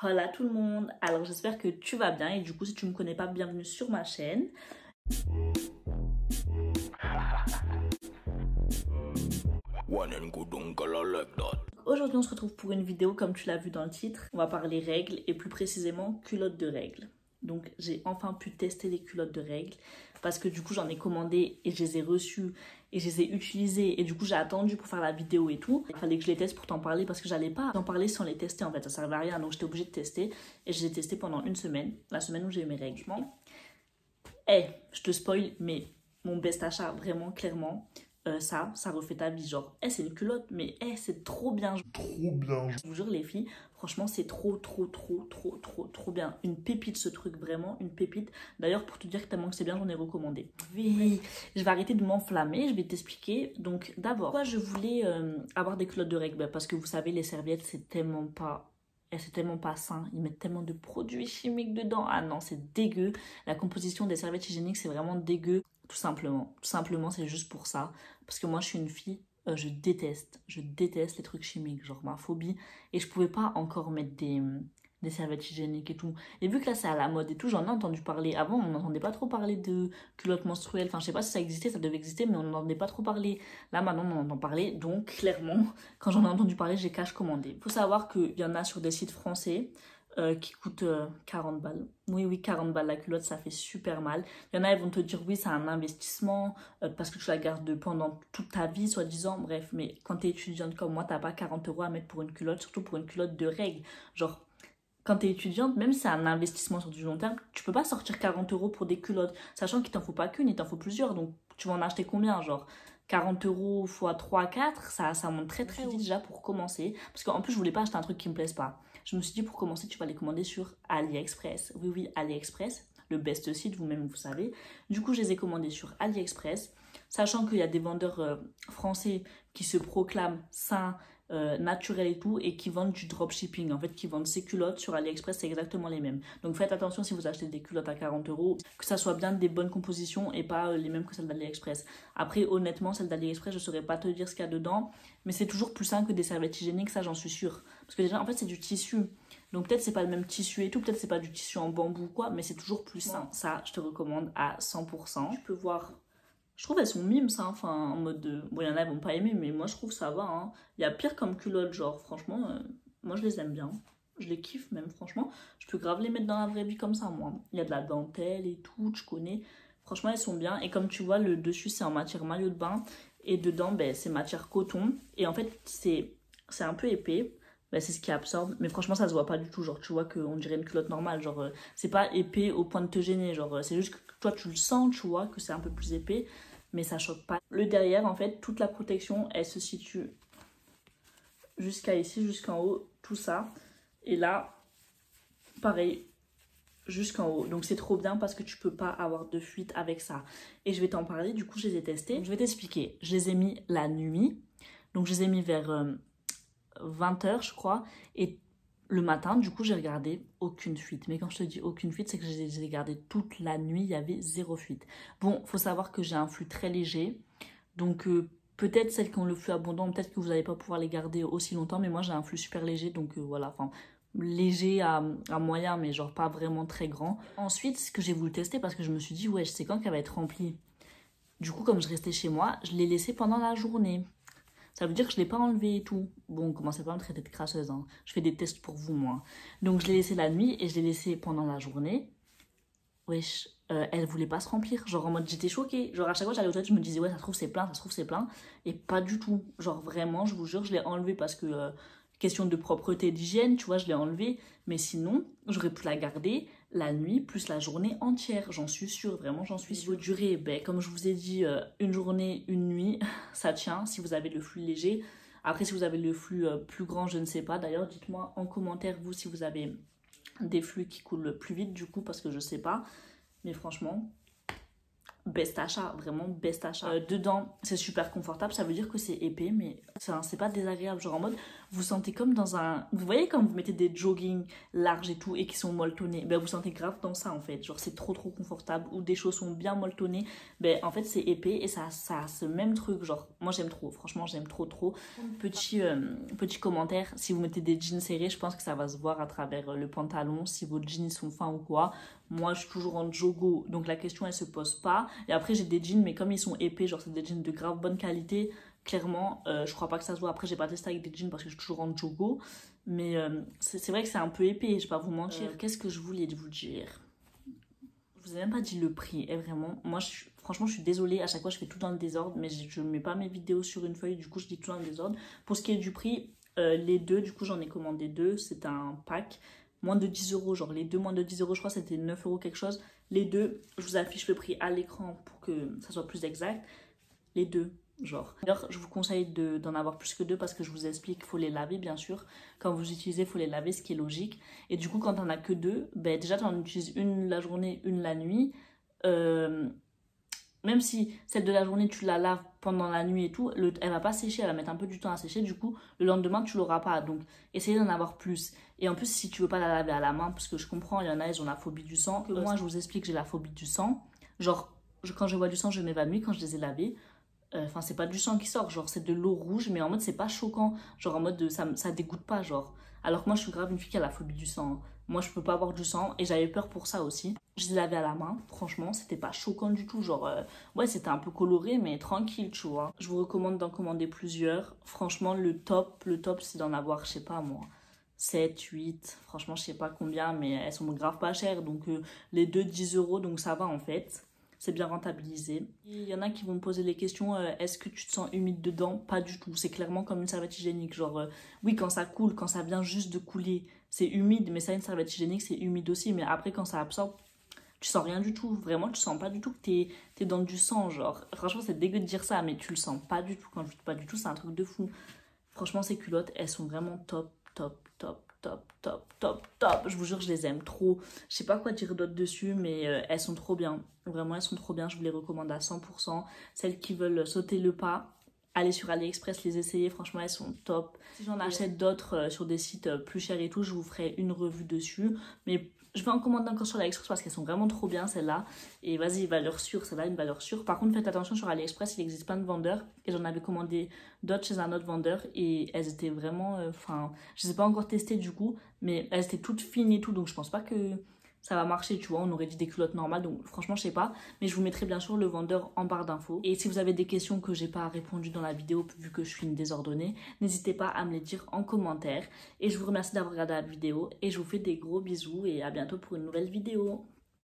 Hola tout le monde, alors j'espère que tu vas bien et du coup si tu me connais pas, bienvenue sur ma chaîne. Aujourd'hui on se retrouve pour une vidéo comme tu l'as vu dans le titre, on va parler règles et plus précisément culottes de règles. Donc j'ai enfin pu tester les culottes de règles parce que du coup j'en ai commandé et je les ai reçues et je les ai utilisées et du coup j'ai attendu pour faire la vidéo et tout. Il fallait que je les teste pour t'en parler parce que j'allais pas t'en parler sans les tester en fait, ça servait à rien donc j'étais obligée de tester et je les ai testés pendant une semaine, la semaine où j'ai eu mes règles. Je te spoil mais mon best achat vraiment clairement. Ça refait ta vie, genre, c'est une culotte, mais c'est trop bien. Trop bien. Je vous jure, les filles, franchement, c'est trop bien. Une pépite, ce truc, vraiment, une pépite. D'ailleurs, pour te dire tellement que c'est bien, j'en ai recommandé. Oui, je vais arrêter de m'enflammer, je vais t'expliquer. Donc, d'abord, pourquoi je voulais avoir des culottes de règles? Parce que vous savez, les serviettes, c'est tellement pas sain, ils mettent tellement de produits chimiques dedans. Ah non, c'est dégueu. La composition des serviettes hygiéniques, c'est vraiment dégueu. Tout simplement, c'est juste pour ça. Parce que moi, je suis une fille, je déteste les trucs chimiques, genre ma phobie. Et je pouvais pas encore mettre des serviettes hygiéniques et tout. Et vu que là, c'est à la mode et tout, j'en ai entendu parler. Avant, on n'entendait pas trop parler de culottes menstruelles. Enfin, je sais pas si ça existait, ça devait exister, mais on n'entendait pas trop parler. Là, maintenant, on en entend parler. Donc, clairement, quand j'en ai entendu parler, j'ai cash commandé. Faut savoir qu'il y en a sur des sites français qui coûtent 40 balles. Oui, 40 balles la culotte, ça fait super mal. Il y en a, ils vont te dire oui, c'est un investissement parce que tu la gardes pendant toute ta vie, soi-disant. Bref, mais quand tu es étudiante comme moi, t'as pas 40 € à mettre pour une culotte, surtout pour une culotte de règles. Genre, quand tu es étudiante, même si c'est un investissement sur du long terme, tu peux pas sortir 40 € pour des culottes, sachant qu'il t'en faut pas qu'une, il t'en faut plusieurs. Donc, tu vas en acheter combien? Genre, 40 € fois 3, 4, ça monte très vite déjà pour commencer. Parce qu'en plus, je voulais pas acheter un truc qui me plaise pas. Je me suis dit, pour commencer, tu vas les commander sur AliExpress. Oui, AliExpress, le best site, vous-même, vous savez. Du coup, je les ai commandés sur AliExpress, sachant qu'il y a des vendeurs français qui se proclament sains, naturels et tout, et qui vendent du dropshipping, en fait, qui vendent ces culottes sur AliExpress, c'est exactement les mêmes. Donc faites attention si vous achetez des culottes à 40 €, que ça soit bien des bonnes compositions et pas les mêmes que celles d'AliExpress. Après, honnêtement, celles d'AliExpress, je saurais pas te dire ce qu'il y a dedans, mais c'est toujours plus sain que des serviettes hygiéniques, ça j'en suis sûre. Parce que déjà, en fait, c'est du tissu. Donc peut-être c'est pas le même tissu et tout, peut-être c'est pas du tissu en bambou quoi, mais c'est toujours plus sain. Ça, je te recommande à 100%. Tu peux voir, je trouve elles sont mimes ça, enfin en mode de... Bon, il y en a qui vont pas aimer, mais moi je trouve ça va. Hein. Il y a pire comme culotte, genre franchement, moi je les aime bien. Je les kiffe même, franchement. Je peux grave les mettre dans la vraie vie comme ça, moi. Il y a de la dentelle et tout, tu connais. Franchement, elles sont bien. Et comme tu vois, le dessus, c'est en matière maillot de bain. Et dedans, ben, c'est matière coton. Et en fait, c'est un peu épais. Ben, c'est ce qui absorbe. Mais franchement, ça se voit pas du tout. Genre, tu vois qu'on dirait une culotte normale. Genre, c'est pas épais au point de te gêner. Genre, c'est juste que toi, tu le sens, tu vois, que c'est un peu plus épais. Mais ça choque pas. Le derrière, en fait, toute la protection, elle se situe jusqu'à ici, jusqu'en haut. Tout ça. Et là, pareil, jusqu'en haut. Donc c'est trop bien parce que tu peux pas avoir de fuite avec ça. Et je vais t'en parler, du coup je les ai testés. Donc, je vais t'expliquer. Je les ai mis la nuit. Donc je les ai mis vers 20 h je crois. Et le matin, du coup j'ai regardé aucune fuite. Mais quand je te dis aucune fuite, c'est que je les ai gardés toute la nuit. Il y avait zéro fuite. Bon, faut savoir que j'ai un flux très léger. Donc peut-être celles qui ont le flux abondant, peut-être que vous n'allez pas pouvoir les garder aussi longtemps. Mais moi j'ai un flux super léger. Donc voilà, enfin léger à moyen, mais genre pas vraiment très grand. Ensuite, ce que j'ai voulu tester parce que je me suis dit, ouais, je sais quand qu'elle va être remplie. Du coup, comme je restais chez moi, je l'ai laissé pendant la journée. Ça veut dire que je ne l'ai pas enlevé et tout. Bon, commencez pas à me traiter de crasseuse. Hein. Je fais des tests pour vous, moi. Donc, je l'ai laissé la nuit et je l'ai laissé pendant la journée. Wesh, elle voulait pas se remplir. Genre en mode, j'étais choquée. Genre à chaque fois que j'allais aux toilettes, je me disais, ouais, ça se trouve c'est plein, ça se trouve c'est plein. Et pas du tout. Genre vraiment, je vous jure, je l'ai enlevé parce que, question de propreté, d'hygiène, tu vois, je l'ai enlevé. Mais sinon, j'aurais pu la garder la nuit plus la journée entière. J'en suis sûre, vraiment, j'en suis sûre. Durée, ben, comme je vous ai dit, une journée, une nuit, ça tient si vous avez le flux léger. Après, si vous avez le flux plus grand, je ne sais pas. D'ailleurs, dites-moi en commentaire, vous, si vous avez des flux qui coulent plus vite, du coup, parce que je sais pas. Mais franchement, best achat, vraiment best achat. Dedans, c'est super confortable, ça veut dire que c'est épais, mais c'est pas désagréable. Genre en mode, vous sentez comme dans un... Vous voyez quand vous mettez des jogging larges et tout et qui sont molletonnés, ben vous sentez grave dans ça en fait. Genre c'est trop confortable. Ou des chaussons bien molletonnés, ben en fait c'est épais et ça a ce même truc. Genre moi j'aime trop, franchement j'aime trop. Petit commentaire, si vous mettez des jeans serrés, je pense que ça va se voir à travers le pantalon, si vos jeans sont fins ou quoi. Moi je suis toujours en jogo, donc la question elle se pose pas. Et après j'ai des jeans, mais comme ils sont épais, genre c'est des jeans de grave bonne qualité, clairement je crois pas que ça se voit. Après j'ai pas testé avec des jeans parce que je suis toujours en jogo, mais c'est vrai que c'est un peu épais, je vais pas vous mentir. Qu'est-ce que je voulais vous dire? Je vous ai même pas dit le prix, et vraiment, moi franchement je suis désolée, à chaque fois je fais tout dans le désordre, mais je mets pas mes vidéos sur une feuille, du coup je dis tout dans le désordre. Pour ce qui est du prix, les deux, du coup j'en ai commandé deux, c'est un pack, moins de 10 euros, genre les deux moins de 10 euros, je crois c'était 9 euros quelque chose. Les deux, je vous affiche le prix à l'écran pour que ça soit plus exact. Les deux, genre. D'ailleurs, je vous conseille d'en avoir plus que deux parce que je vous explique, il faut les laver bien sûr. Quand vous utilisez, il faut les laver, ce qui est logique. Et du coup, quand t'en as que deux, ben déjà tu en utilises une la journée, une la nuit. Même si celle de la journée, tu la laves pendant la nuit et tout, elle va pas sécher, elle va mettre un peu du temps à sécher. Du coup, le lendemain, tu l'auras pas. Donc, essayez d'en avoir plus. Et en plus, si tu veux pas la laver à la main, parce que je comprends, il y en a, ils ont la phobie du sang. Que moi, je vous explique, j'ai la phobie du sang. Genre, quand je vois du sang, je m'évanouis quand je les ai lavés. Enfin, c'est pas du sang qui sort, genre, c'est de l'eau rouge, mais en mode, c'est pas choquant. Genre, en mode, ça dégoûte pas, genre. Alors que moi, je suis grave une fille qui a la phobie du sang. Moi, je peux pas avoir du sang et j'avais peur pour ça aussi. Je les lavais à la main, franchement, c'était pas choquant du tout. Genre, ouais, c'était un peu coloré, mais tranquille, tu vois. Je vous recommande d'en commander plusieurs. Franchement, le top, c'est d'en avoir, je sais pas moi, 7, 8. Franchement, je sais pas combien, mais elles sont grave pas chères. Donc, les deux, 10 euros, donc ça va en fait. C'est bien rentabilisé. Il y en a qui vont me poser les questions, est-ce que tu te sens humide dedans? Pas du tout, c'est clairement comme une serviette hygiénique. Genre, oui, quand ça coule, quand ça vient juste de couler, c'est humide, mais ça, une serviette hygiénique, c'est humide aussi. Mais après, quand ça absorbe, tu sens rien du tout. Vraiment, tu sens pas du tout que t'es dans du sang. Genre, franchement, c'est dégueu de dire ça, mais tu le sens pas du tout. Quand je dis pas du tout, c'est un truc de fou. Franchement, ces culottes, elles sont vraiment top. Je vous jure, je les aime trop. Je sais pas quoi dire d'autre dessus, mais elles sont trop bien. Vraiment, elles sont trop bien. Je vous les recommande à 100%. Celles qui veulent sauter le pas, allez sur AliExpress, les essayer. Franchement, elles sont top. Si j'en achète d'autres sur des sites plus chers et tout, je vous ferai une revue dessus. Mais je vais en commander encore sur AliExpress parce qu'elles sont vraiment trop bien, celles-là. Et vas-y, valeur sûre, celle-là, une valeur sûre. Par contre, faites attention, sur AliExpress, il existe plein de vendeurs. Et j'en avais commandé d'autres chez un autre vendeur. Et elles étaient vraiment... Enfin, je les ai pas encore testées du coup. Mais elles étaient toutes fines et tout. Donc, je pense pas que ça va marcher, tu vois. On aurait dit des culottes normales. Donc, franchement, je sais pas. Mais je vous mettrai bien sûr le vendeur en barre d'infos. Et si vous avez des questions que j'ai pas répondu dans la vidéo, vu que je suis une désordonnée, n'hésitez pas à me les dire en commentaire. Et je vous remercie d'avoir regardé la vidéo. Et je vous fais des gros bisous. Et à bientôt pour une nouvelle vidéo.